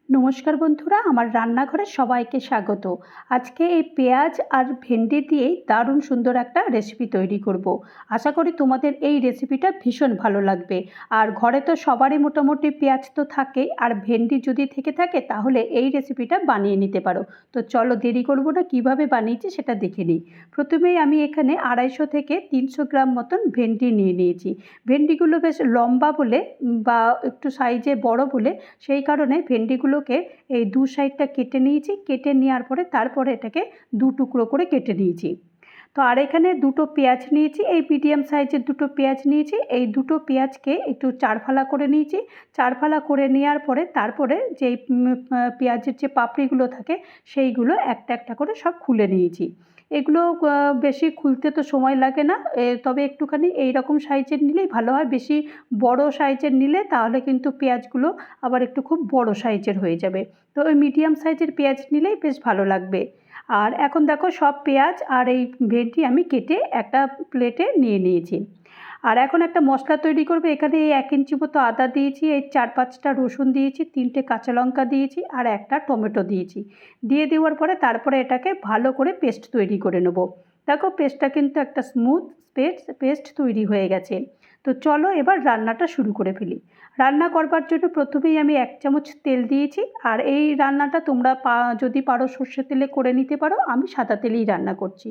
নমস্কার বন্ধুরা, আমার রান্নাঘরে সবাইকে স্বাগত। আজকে এই পেঁয়াজ আর ভেন্ডি দিয়েই দারুণ সুন্দর একটা রেসিপি তৈরি করব। আশা করি তোমাদের এই রেসিপিটা ভীষণ ভালো লাগবে। আর ঘরে তো সবারই মোটামুটি পেঁয়াজ তো থাকেই, আর ভেন্ডি যদি থেকে থাকে তাহলে এই রেসিপিটা বানিয়ে নিতে পারো। তো চলো দেরি করব না, কিভাবে বানিয়েছি সেটা দেখে নিই। প্রথমেই আমি এখানে 250 থেকে 300 গ্রাম মতন ভেন্ডি নিয়ে নিয়েছি। ভেন্ডিগুলো বেশ লম্বা বলে বা একটু সাইজে বড় বলে সেই কারণে ভেন্ডিগুলোকে এই দু সাইডটা কেটে নিয়েছি। কেটে নেওয়ার পরে তারপরে এটাকে দু টুকরো করে কেটে নিয়েছি। তো আর এখানে দুটো পেঁয়াজ নিয়েছি, এই মিডিয়াম সাইজের দুটো পেঁয়াজ নিয়েছি। এই দুটো পেঁয়াজকে একটু চারফালা করে নিয়েছি। চারফালা করে নেওয়ার পরে তারপরে যেই পেঁয়াজের যে পাপড়িগুলো থাকে সেইগুলো একটা একটা করে সব খুলে নিয়েছি। এগুলো বেশি খুলতে তো সময় লাগে না, তবে একটুখানি এই রকম সাইজের নিলেই ভালো হয়। বেশি বড় সাইজের নিলে তাহলে কিন্তু পেঁয়াজগুলো আবার একটু খুব বড় সাইজের হয়ে যাবে। তো ওই মিডিয়াম সাইজের পেঁয়াজ নিলেই বেশ ভালো লাগবে। আর এখন দেখো সব পেঁয়াজ আর এই ভেন্ডি আমি কেটে একটা প্লেটে নিয়ে নিয়েছি। আর এখন একটা মশলা তৈরি করবে। এখানে এই 1 ইঞ্চি মতো আদা দিয়েছি, এই 4-5টা রসুন দিয়েছি, 3টে কাঁচা লঙ্কা দিয়েছি আর একটা টমেটো দিয়েছি। দিয়ে দেওয়ার পরে তারপরে এটাকে ভালো করে পেস্ট তৈরি করে নেব। দেখো পেস্টটা কিন্তু একটা স্মুথ পেস্ট তৈরি হয়ে গেছে। তো চলো এবার রান্নাটা শুরু করে ফেলি। রান্না করবার জন্য প্রথমেই আমি 1 চামচ তেল দিয়েছি। আর এই রান্নাটা তোমরা যদি পারো সর্ষের তেলে করে নিতে পারো, আমি সাদা তেলেই রান্না করছি।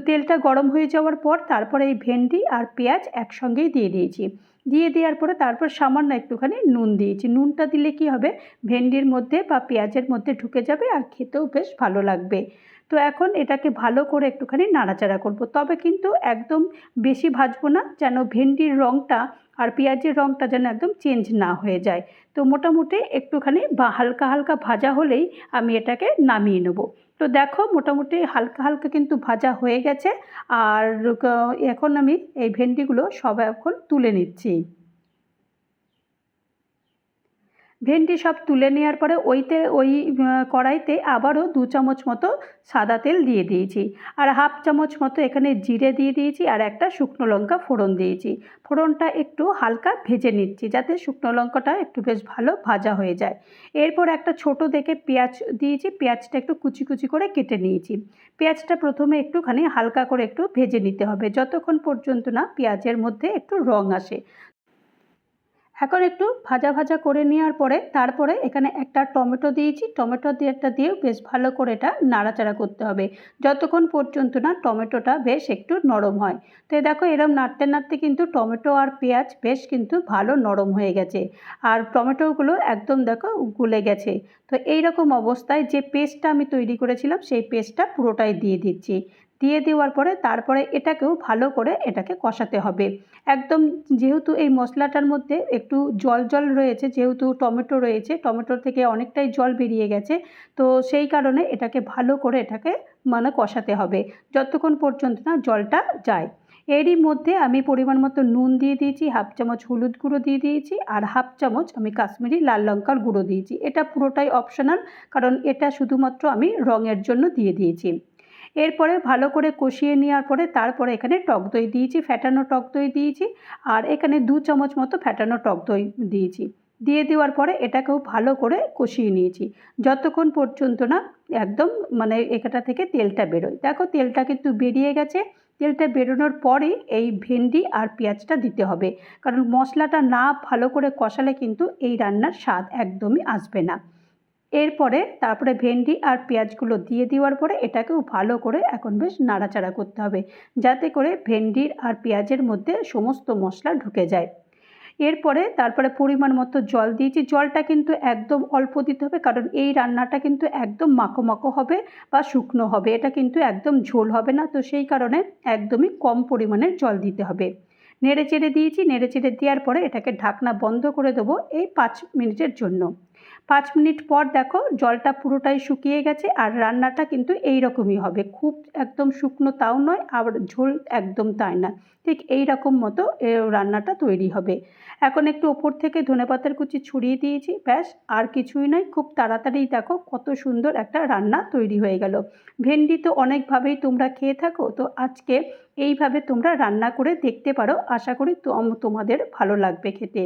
তেলটা গরম হয়ে যাওয়ার পর তারপরে এই ভেন্ডি আর পেঁয়াজ একসঙ্গেই দিয়ে দিয়েছি। দিয়ে দেওয়ার পরে তারপর সামান্য একটুখানি নুন দিয়েছি। নুনটা দিলে কি হবে, ভেন্ডির মধ্যে বা পেঁয়াজের মধ্যে ঢুকে যাবে আর খেতেও বেশ ভালো লাগবে। তো এখন এটাকে ভালো করে একটুখানি নাড়াচাড়া করব, তবে কিন্তু একদম বেশি ভাজবো না, যেন ভেন্ডির রঙটা আর পেঁয়াজের রঙটা যেন একদম চেঞ্জ না হয়ে যায়। তো মোটামুটি একটুখানি বা হালকা হালকা ভাজা হলেই আমি এটাকে নামিয়ে নেব। তো দেখো মোটামুটি হালকা হালকা কিন্তু ভাজা হয়ে গেছে। আর এখন আমি এই ভেন্ডিগুলো সব এখন তুলে নিচ্ছি। ভেন্ডি সব তুলে নেওয়ার পরে ওই কড়াইতে আবারও 2 চামচ মতো সাদা তেল দিয়ে দিয়েছি। আর হাফ চামচ মতো এখানে জিরে দিয়ে দিয়েছি আর একটা শুকনো লঙ্কা ফোড়ন দিয়েছি। ফোড়নটা একটু হালকা ভেজে নিচ্ছি যাতে শুকনো লঙ্কাটা একটু বেশ ভালো ভাজা হয়ে যায়। এরপর একটা ছোট দেখে পেঁয়াজ দিয়েছি, পেঁয়াজটা একটু কুচি কুচি করে কেটে নিয়েছি। পেঁয়াজটা প্রথমে একটুখানি হালকা করে একটু ভেজে নিতে হবে যতক্ষণ পর্যন্ত না পেঁয়াজের মধ্যে একটু রং আসে। এখন একটু ভাজা ভাজা করে নেওয়ার পরে তারপরে এখানে একটা টমেটো দিয়েছি। টমেটো দিয়েও বেশ ভালো করে এটা নাড়াচাড়া করতে হবে যতক্ষণ পর্যন্ত না টমেটোটা বেশ একটু নরম হয়। তো দেখো এরম নাড়তে নাড়তে কিন্তু টমেটো আর পেঁয়াজ বেশ কিন্তু ভালো নরম হয়ে গেছে। আর টমেটোগুলো একদম দেখো গলে গেছে। তো এই রকম অবস্থায় যে পেস্টটা আমি তৈরি করেছিলাম সেই পেস্টটা পুরোটাই দিয়ে দিচ্ছি। দিয়ে দেওয়ার পরে তারপরে এটাকেও ভালো করে এটাকে কষাতে হবে একদম। যেহেতু এই মশলাটার মধ্যে একটু জল জল রয়েছে, যেহেতু টমেটো রয়েছে, টমেটোর থেকে অনেকটাই জল বেরিয়ে গেছে। তো সেই কারণে এটাকে ভালো করে এটাকে মানে কষাতে হবে যতক্ষণ পর্যন্ত না জলটা যায়। এরই মধ্যে আমি পরিমাণ মতো নুন দিয়ে দিয়েছি, হাফ চামচ হলুদ গুঁড়ো দিয়ে দিয়েছি আর হাফ চামচ আমি কাশ্মীরি লাল লঙ্কার গুঁড়ো দিয়েছি। এটা পুরোটাই অপশনাল, কারণ এটা শুধুমাত্র আমি রঙের জন্য দিয়ে দিয়েছি। এরপরে ভালো করে কষিয়ে নেওয়ার পরে তারপরে এখানে টক দই দিয়েছি, ফ্যাটানো টক দই দিয়েছি। আর এখানে 2 চামচ মতো ফ্যাটানো টক দই দিয়েছি। দিয়ে দেওয়ার পরে এটাকেও ভালো করে কষিয়ে নিয়েছি যতক্ষণ পর্যন্ত না একদম মানে এটা থেকে তেলটা বেরোয়। দেখো তেলটা কিন্তু বেরিয়ে গেছে। তেলটা বেরোনোর পরেই এই ভেন্ডি আর পেঁয়াজটা দিতে হবে, কারণ মশলাটা না ভালো করে কষালে কিন্তু এই রান্নার স্বাদ একদমই আসবে না। এরপরে তারপরে ভেন্ডি আর পেঁয়াজগুলো দিয়ে দেওয়ার পরে এটাকেও ভালো করে এখন বেশ নাড়াচাড়া করতে হবে যাতে করে ভেন্ডির আর পেঁয়াজের মধ্যে সমস্ত মশলা ঢুকে যায়। এরপরে তারপরে পরিমাণ মতো জল দিয়েছি। জলটা কিন্তু একদম অল্প দিতে হবে, কারণ এই রান্নাটা কিন্তু একদম মাখো মাখো হবে বা শুকনো হবে, এটা কিন্তু একদম ঝোল হবে না। তো সেই কারণে একদমই কম পরিমাণের জল দিতে হবে। নেড়ে চেড়ে দিয়েছি, নেড়ে চেড়ে দেওয়ার পরে এটাকে ঢাকনা বন্ধ করে দেবো এই 5 মিনিটের জন্য। 5 মিনিট পর দেখো জলটা পুরোটাই শুকিয়ে গেছে আর রান্নাটা কিন্তু এই রকমই হবে, খুব একদম শুকনো তাও নয় আবার ঝোল একদম তাই না, ঠিক এই রকম মতো রান্নাটা তৈরি হবে। এখন একটু ওপর থেকে ধনেপাতার কুচি ছড়িয়ে দিয়েছি, ব্যাস আর কিছুই নয়। খুব তাড়াতাড়ি দেখো কত সুন্দর একটা রান্না তৈরি হয়ে গেল। ভেন্ডি তো অনেকভাবেই তোমরা খেয়ে থাকো, তো আজকে এইভাবে তোমরা রান্না করে দেখতে পারো, আশা করি তোমাদের ভালো লাগবে খেতে।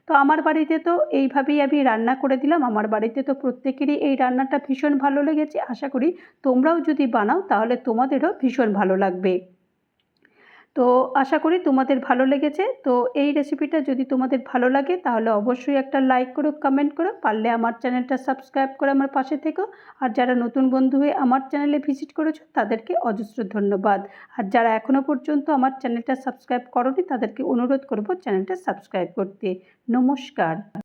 তো আমার বাড়িতে তো এইভাবেই আমি রান্না করে দিলাম। আমার বাড়িতে তো প্রত্যেকেরই এই রান্নাটা ভীষণ ভালো লেগেছে। আশা করি তোমরাও যদি বানাও তাহলে তোমাদেরও ভীষণ ভালো লাগবে। তো আশা করি তোমাদের ভালো লেগেছে। তো এই রেসিপিটা যদি তোমাদের ভালো লাগে তাহলে অবশ্যই একটা লাইক করো, কমেন্ট করো, পারলে আমার চ্যানেলটা সাবস্ক্রাইব করে আমার পাশে থেকো। আর যারা নতুন বন্ধু হয়ে আমার চ্যানেলে ভিজিট করেছো তাদেরকে অজস্র ধন্যবাদ। আর যারা এখনও পর্যন্ত আমার চ্যানেলটা সাবস্ক্রাইব করোনি তাদেরকে অনুরোধ করব চ্যানেলটা সাবস্ক্রাইব করতে। নমস্কার।